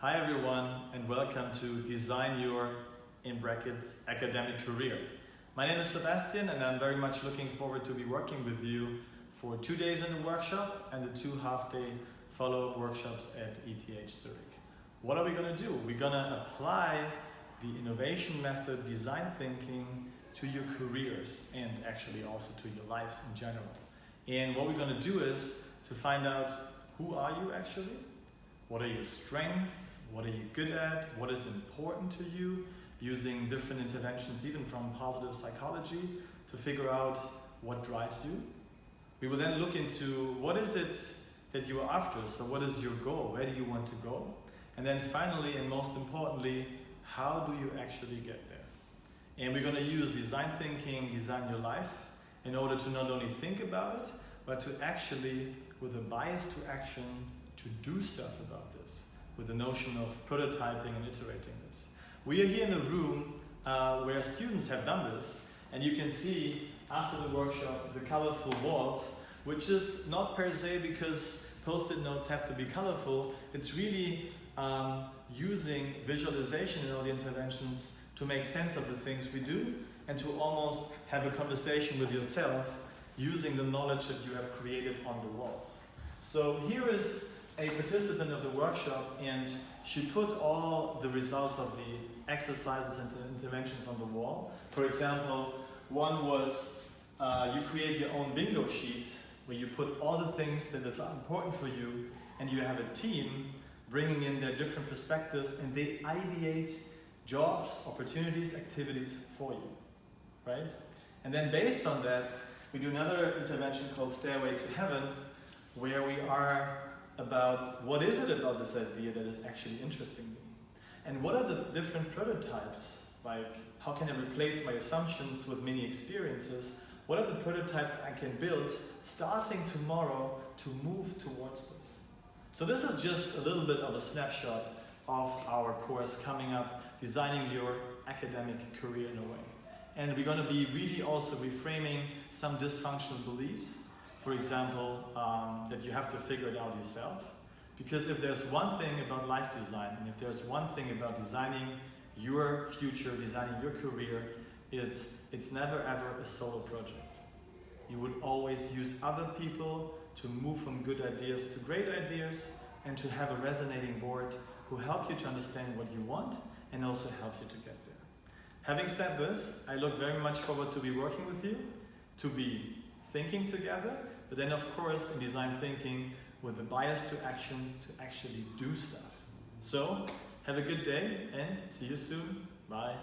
Hi everyone, and welcome to Design Your, in brackets, academic career. My name is Sebastian, and I'm very much looking forward to be working with you for 2 days in the workshop and the 2 half-day follow-up workshops at ETH Zurich. What are we going to do? We're going to apply the innovation method, design thinking, to your careers and actually also to your lives in general. And what we're going to do is to find out who are you actually, what are your strengths, what are you good at, what is important to you, using different interventions even from positive psychology to figure out what drives you. We will then look into what is it that you are after, so what is your goal, where do you want to go? And then finally and most importantly, how do you actually get there? And we're going to use design thinking, design your life, in order to not only think about it, but to actually, with a bias to action, to do stuff about this, with the notion of prototyping and iterating this. We are here in the room where students have done this, and you can see after the workshop the colorful walls, which is not per se because post-it notes have to be colorful. It's really using visualization in all the interventions to make sense of the things we do and to almost have a conversation with yourself using the knowledge that you have created on the walls. So here is a participant of the workshop, and she put all the results of the exercises and the interventions on the wall. For example, one was you create your own bingo sheet where you put all the things that is important for you, and you have a team bringing in their different perspectives, and they ideate jobs, opportunities, activities for you, right? And then based on that, we do another intervention called Stairway to Heaven, where we are about what is it about this idea that is actually interesting me? And what are the different prototypes? Like, how can I replace my assumptions with mini experiences? What are the prototypes I can build starting tomorrow to move towards this? So this is just a little bit of a snapshot of our course coming up, Designing Your Academic Career in a Way. And we're going to be really also reframing some dysfunctional beliefs. For example, that you have to figure it out yourself. Because if there's one thing about life design, and if there's one thing about designing your future, designing your career, it's never ever a solo project. You would always use other people to move from good ideas to great ideas, and to have a resonating board who help you to understand what you want and also help you to get there. Having said this, I look very much forward to be working with you, to be thinking together, but then of course in design thinking with the bias to action to actually do stuff. So have a good day and see you soon. Bye.